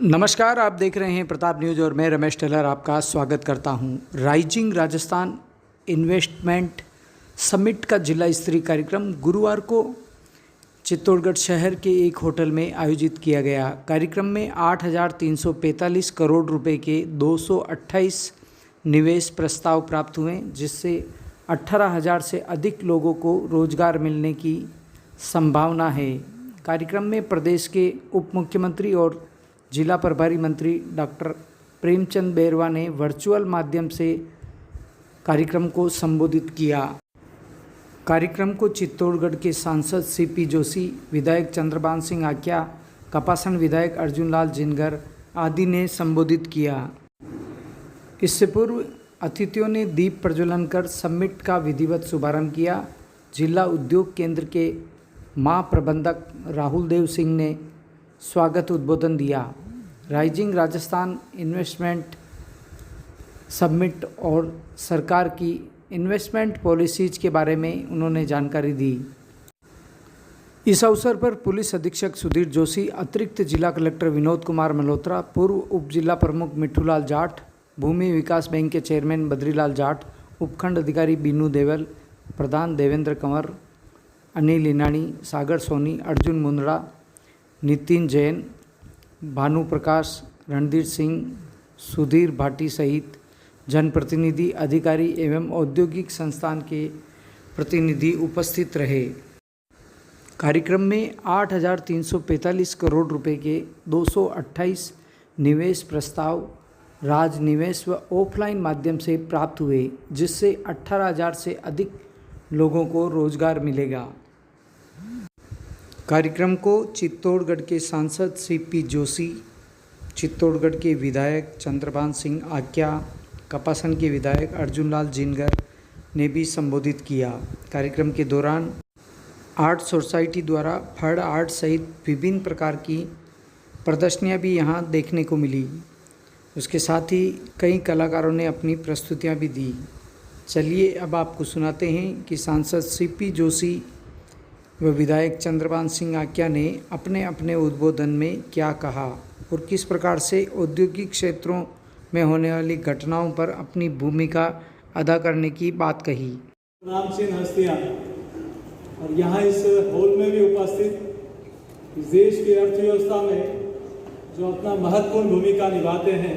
नमस्कार, आप देख रहे हैं प्रताप न्यूज़ और मैं रमेश टेलर आपका स्वागत करता हूं। राइजिंग राजस्थान इन्वेस्टमेंट समिट का जिला स्तरीय कार्यक्रम गुरुवार को चित्तौड़गढ़ शहर के एक होटल में आयोजित किया गया। कार्यक्रम में 8,345 करोड़ रुपए के 228 निवेश प्रस्ताव प्राप्त हुए, जिससे 18,000 से अधिक लोगों को रोजगार मिलने की संभावना है। कार्यक्रम में प्रदेश के उप मुख्यमंत्री और जिला प्रभारी मंत्री डॉक्टर प्रेमचंद बैरवा ने वर्चुअल माध्यम से कार्यक्रम को संबोधित किया। कार्यक्रम को चित्तौड़गढ़ के सांसद सीपी जोशी, विधायक चंद्रभान सिंह आक्या, कपासन विधायक अर्जुन लाल जिनगर आदि ने संबोधित किया। इससे पूर्व अतिथियों ने दीप प्रज्वलन कर समिट का विधिवत शुभारंभ किया। जिला उद्योग केंद्र के महाप्रबंधक राहुल देव सिंह ने स्वागत उद्बोधन दिया। राइजिंग राजस्थान इन्वेस्टमेंट समिट और सरकार की इन्वेस्टमेंट पॉलिसीज के बारे में उन्होंने जानकारी दी। इस अवसर पर पुलिस अधीक्षक सुधीर जोशी, अतिरिक्त जिला कलेक्टर विनोद कुमार मल्होत्रा, पूर्व उप जिला प्रमुख मिठूलाल जाट, भूमि विकास बैंक के चेयरमैन बद्रीलाल जाट, उपखंड अधिकारी बीनू देवल, प्रधान देवेंद्र कंवर, अनिल इनानी, सागर सोनी, अर्जुन मुंदड़ा, नितिन जैन, भानु प्रकाश, रणधीर सिंह, सुधीर भाटी सहित जनप्रतिनिधि, अधिकारी एवं औद्योगिक संस्थान के प्रतिनिधि उपस्थित रहे। कार्यक्रम में 8,345 करोड़ रुपए के 228 निवेश प्रस्ताव राज निवेश व ऑफलाइन माध्यम से प्राप्त हुए, जिससे 18,000 से अधिक लोगों को रोजगार मिलेगा। कार्यक्रम को चित्तौड़गढ़ के सांसद सीपी जोशी, चित्तौड़गढ़ के विधायक चंद्रभान सिंह आक्या, कपासन के विधायक अर्जुन लाल जिनगर ने भी संबोधित किया। कार्यक्रम के दौरान आर्ट सोसाइटी द्वारा फड़ आर्ट सहित विभिन्न प्रकार की प्रदर्शनियां भी यहां देखने को मिली। उसके साथ ही कई कलाकारों ने अपनी प्रस्तुतियां भी दी। चलिए अब आपको सुनाते हैं कि सांसद सीपी जोशी व विधायक चंद्रभान सिंह आक्या ने अपने अपने उद्बोधन में क्या कहा और किस प्रकार से औद्योगिक क्षेत्रों में होने वाली घटनाओं पर अपनी भूमिका अदा करने की बात कही। नामचीन हस्तियाँ और यहाँ इस हॉल में भी उपस्थित इस देश की अर्थव्यवस्था में जो अपना महत्वपूर्ण भूमिका निभाते हैं,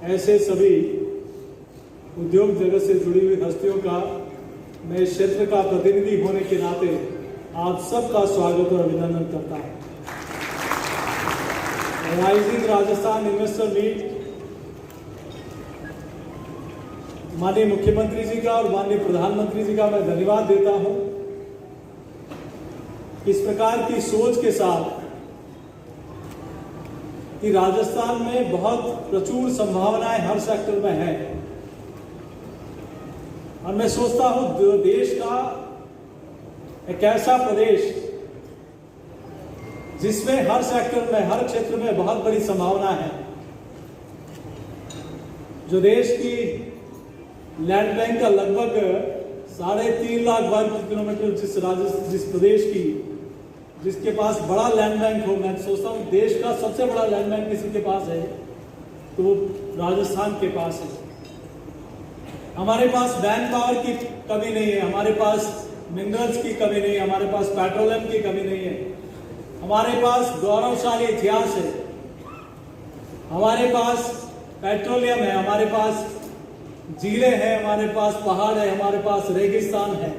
ऐसे सभी उद्योग जगत से जुड़ी हुई हस्तियों का मैं इस क्षेत्र का प्रतिनिधि होने के नाते आप सबका स्वागत और अभिनंदन करता हूं। राइजिंग राजस्थान इन्वेस्टर मीट माननीय मुख्यमंत्री जी का और माननीय प्रधानमंत्री जी का मैं धन्यवाद देता हूं। इस प्रकार की सोच के साथ कि राजस्थान में बहुत प्रचुर संभावनाएं हर सेक्टर में है और मैं सोचता हूं देश का एक ऐसा प्रदेश जिसमें हर सेक्टर में, हर क्षेत्र में बहुत बड़ी संभावना है। जो देश की लैंड बैंक का लगभग 3.5 लाख वर्ग किलोमीटर जिस प्रदेश की जिसके पास बड़ा लैंड बैंक हो, मैं सोचता हूँ देश का सबसे बड़ा लैंड बैंक किसी के पास है तो राजस्थान के पास है। हमारे पास मैन पावर की कमी नहीं है, हमारे पास मिनरल्स की कमी नहीं है, हमारे पास पेट्रोलियम की कमी नहीं है, हमारे पास गौरवशाली इतिहास है, हमारे पास पेट्रोलियम है, हमारे पास झीलें हैं, हमारे पास पहाड़ है, हमारे पास रेगिस्तान है,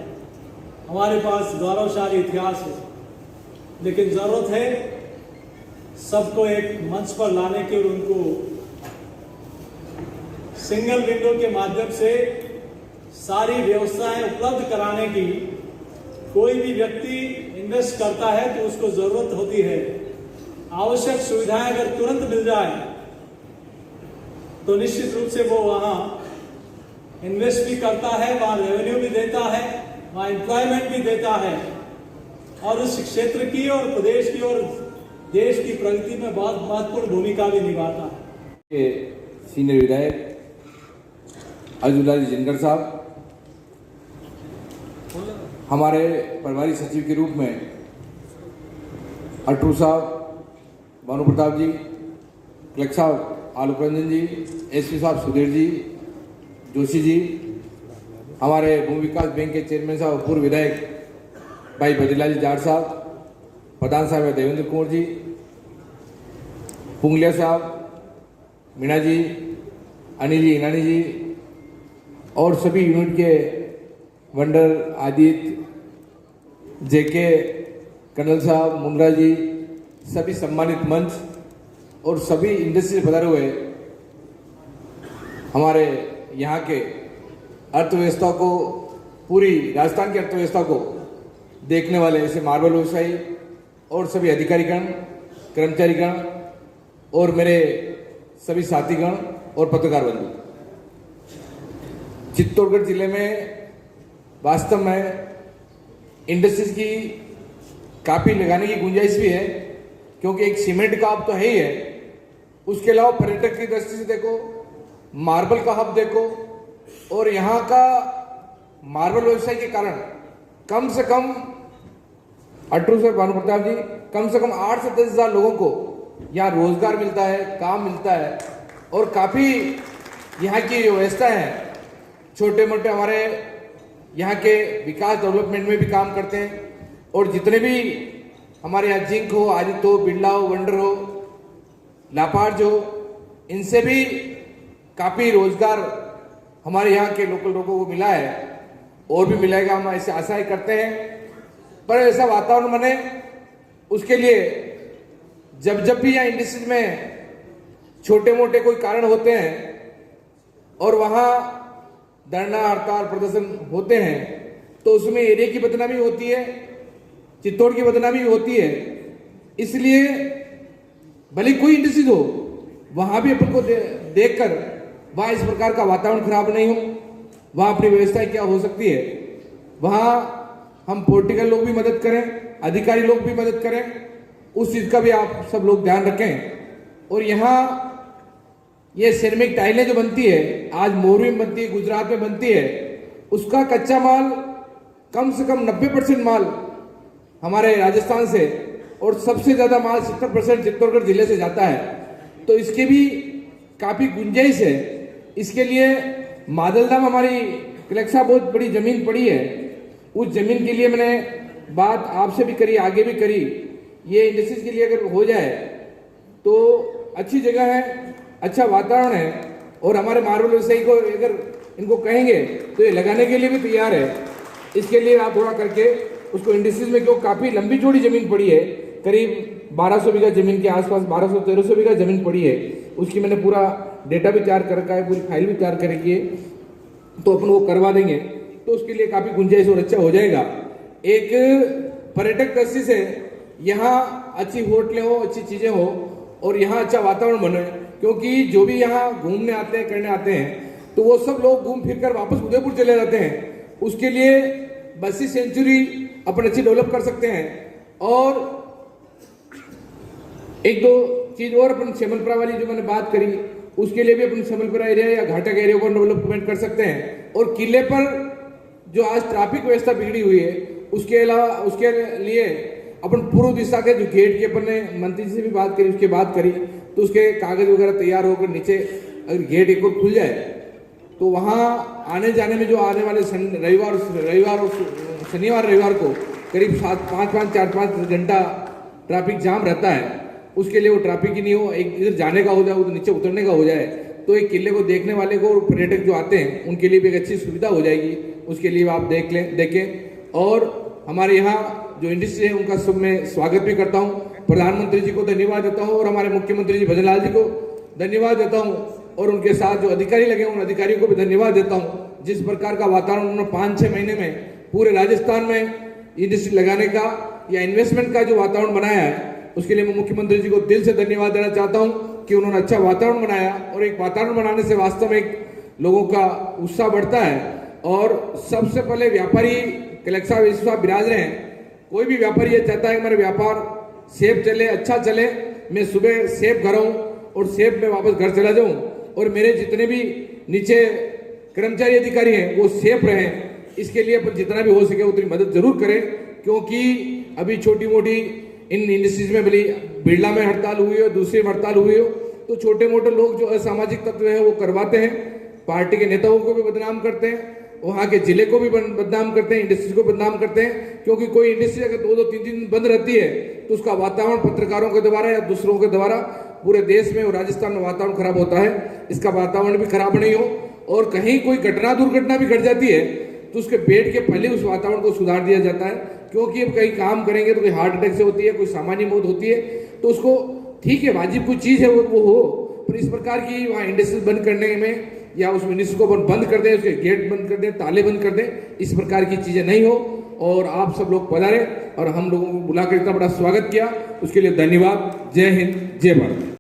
हमारे पास गौरवशाली इतिहास है। लेकिन जरूरत है सबको एक मंच पर लाने की और उनको सिंगल विंडो के माध्यम से सारी व्यवस्थाएं उपलब्ध कराने की। कोई भी व्यक्ति इन्वेस्ट करता है तो उसको जरूरत होती है आवश्यक सुविधाएं अगर तुरंत मिल जाए तो निश्चित रूप से वो वहां इन्वेस्ट भी करता है, वहां रेवेन्यू भी देता है, वहां एम्प्लॉयमेंट भी देता है और उस क्षेत्र की और प्रदेश की और देश की प्रगति में बहुत महत्वपूर्ण भूमिका भी निभाता है। सीनियर विधायक अर्जुन लाल जिनगर साहब, हमारे प्रभारी सचिव के रूप में अटरू साहब, भानु प्रताप जी, कलेक्टर साहब आलोक रंजन जी, एसपी साहब सुधीर जी, जोशी जी, हमारे भूमि विकास बैंक के चेयरमैन साहब पूर्व विधायक भाई बद्रीलाल जी जाट साहब, प्रधान साहब देवेंद्र कुंवर जी, पुंगलिया साहब, मीणा जी, अनिल जी, ईनानी जी और सभी यूनिट के वंडर आदित्य, जेके, कर्नल साहब, मुंद्रा जी, सभी सम्मानित मंच और सभी इंडस्ट्री से पधारे हुए हमारे यहाँ के अर्थव्यवस्था को, पूरी राजस्थान की अर्थव्यवस्था को देखने वाले ऐसे मार्बल व्यवसायी और सभी अधिकारीगण, कर्मचारीगण और मेरे सभी साथीगण और पत्रकार बंधु, चित्तौड़गढ़ जिले में वास्तव में इंडस्ट्रीज की काफ़ी लगाने की गुंजाइश भी है, क्योंकि एक सीमेंट का हब तो है ही है, उसके अलावा पर्यटक की दृष्टि से देखो, मार्बल का हब देखो, और यहाँ का मार्बल व्यवसाय के कारण कम से कम अटरू सर भानु प्रताप जी, कम से कम 8 से 10 हज़ार लोगों को यहाँ रोजगार मिलता है, काम मिलता है, और काफ़ी यहाँ की जो व्यवस्था है, छोटे मोटे हमारे यहाँ के विकास डेवलपमेंट में भी काम करते हैं, और जितने भी हमारे यहाँ जिंक हो, आदित्य हो, बिरला हो, वंडर हो, लापार्ज हो, इनसे भी काफ़ी रोजगार हमारे यहाँ के लोकल लोगों को मिला है और भी मिलेगा, हम ऐसे आशाएं करते हैं। पर ऐसा वातावरण बने, उसके लिए जब भी यहाँ इंडस्ट्रीज में छोटे मोटे कोई कारण होते हैं और वहाँ धरना हड़ताल प्रदर्शन होते हैं, तो उसमें एरिया की बदनामी होती है, चित्तौड़ की बदनामी होती है। इसलिए भले कोई इंडस्ट्रीज हो, वहाँ भी अपन को देखकर वहाँ इस प्रकार का वातावरण खराब नहीं हो, वहाँ अपनी व्यवस्था क्या हो सकती है, वहाँ हम पॉलिटिकल लोग भी मदद करें, अधिकारी लोग भी मदद करें, उस चीज़ का भी आप सब लोग ध्यान रखें। और यहाँ ये सिरेमिक टाइलें जो बनती है, आज मोरवी में बनती है, गुजरात में बनती है, उसका कच्चा माल कम से कम 90% माल हमारे राजस्थान से, और सबसे ज़्यादा माल 70% चित्तौड़गढ़ जिले से जाता है। तो इसके भी काफ़ी गुंजाइश है। इसके लिए मादलदा में हमारी कलेक्टर साहब बहुत बड़ी ज़मीन पड़ी है, उस ज़मीन के लिए मैंने बात आपसे भी करी, आगे भी करी। ये इंडस्ट्रीज के लिए अगर हो जाए तो अच्छी जगह है, अच्छा वातावरण है, और हमारे मार्बल व्यवसायी को अगर इनको कहेंगे तो ये लगाने के लिए भी तैयार है। इसके लिए आप थोड़ा करके उसको इंडस्ट्रीज में, क्यों काफ़ी लंबी चौड़ी ज़मीन पड़ी है, करीब 1200 बीघा ज़मीन के आसपास 1200-1300 बीघा ज़मीन पड़ी है, उसकी मैंने पूरा डेटा भी तैयार कर रखा है, पूरी फाइल भी तैयार कर रखी है, तो अपन वो करवा देंगे, तो उसके लिए काफ़ी गुंजाइश और अच्छा हो जाएगा। एक पर्यटक दृष्टि से यहाँ अच्छी होटलें हो, अच्छी चीज़ें हो, और यहाँ अच्छा वातावरण बने, क्योंकि जो भी यहाँ घूमने आते हैं, करने आते हैं, तो वो सब लोग घूम फिर कर वापस उदयपुर चले जाते हैं। उसके लिए बसी सेंचुरी अपन अच्छी डेवलप कर सकते हैं। और एक दो चीज और अपन श्यामलपुरा वाली जो मैंने बात करी, उसके लिए भी अपन श्यामलपुरा एरिया या घाटक एरिया को डेवलपमेंट कर सकते हैं। और किले पर जो आज ट्रैफिक व्यवस्था बिगड़ी हुई है, उसके अलावा उसके लिए अपन पूर्व दिशा के जो गेट की अपन ने मंत्री जी से भी बात करी, उसके बात करी, तो उसके कागज वगैरह तैयार होकर नीचे अगर गेट एक और खुल जाए तो वहाँ आने जाने में जो आने वाले रविवार और शनिवार रविवार को करीब 4-5 घंटा ट्रैफिक जाम रहता है, उसके लिए वो ट्रैफिक ही नहीं हो, एक इधर जाने का हो जाए, उधर नीचे उतरने का हो जाए, तो एक किले को देखने वाले को और पर्यटक जो आते हैं उनके लिए भी एक अच्छी सुविधा हो जाएगी। उसके लिए आप देखें। और हमारे यहाँ जो इंडस्ट्री है उनका सब मैं स्वागत भी करता हूँ, प्रधानमंत्री जी को धन्यवाद देता हूँ, और हमारे मुख्यमंत्री जी भजनलाल जी को धन्यवाद देता हूँ, और उनके साथ जो अधिकारी लगे उन अधिकारियों को भी धन्यवाद देता हूँ। जिस प्रकार का वातावरण उन्होंने 5-6 महीने में पूरे राजस्थान में इंडस्ट्री लगाने का या इन्वेस्टमेंट का जो वातावरण बनाया है, उसके लिए मैं मुख्यमंत्री जी को दिल से धन्यवाद देना चाहता हूँ कि उन्होंने अच्छा वातावरण बनाया। और एक वातावरण बनाने से वास्तव में एक लोगों का उत्साह बढ़ता है। और सबसे पहले व्यापारी कलेक्टर साहब विराज रहे हैं, कोई भी व्यापारी ये चाहता है हमारे व्यापार सेफ चले, अच्छा चले, मैं सुबह सेफ घर आऊँ और सेफ में वापस घर चला जाऊँ, और मेरे जितने भी नीचे कर्मचारी अधिकारी हैं वो सेफ रहें। इसके लिए अपन जितना भी हो सके उतनी मदद जरूर करें, क्योंकि अभी छोटी मोटी इन इंडस्ट्रीज में भले बिरला में हड़ताल हुई हो, दूसरी में हड़ताल हुई हो, तो छोटे मोटे लोग जो असामाजिक तत्व हैं वो करवाते हैं, पार्टी के नेताओं को भी बदनाम करते हैं, वहाँ के जिले को भी बदनाम करते हैं, इंडस्ट्री को बदनाम करते हैं। क्योंकि कोई इंडस्ट्री अगर 2-2, 3-3 दिन बंद रहती है तो उसका वातावरण पत्रकारों के द्वारा या दूसरों के द्वारा पूरे देश में और राजस्थान में वातावरण खराब होता है। इसका वातावरण भी खराब नहीं हो, और कहीं कोई दुर्घटना भी घट जाती है तो उसके बैठ के पहले उस वातावरण को सुधार दिया जाता है। क्योंकि अब कहीं काम करेंगे तो कोई हार्ट अटैक से होती है, कोई सामान्य मौत होती है, तो उसको ठीक है, वाजिब कोई चीज़ है वो हो, पर इस प्रकार की वहाँ इंडस्ट्री बंद करने में या उस मिनिस्ट्री को बंद कर दें, उसके गेट बंद कर दें, ताले बंद कर दें, इस प्रकार की चीज़ें नहीं हो। और आप सब लोग पधारे और हम लोगों को बुलाकर इतना बड़ा स्वागत किया, उसके लिए धन्यवाद। जय हिंद, जय भारत।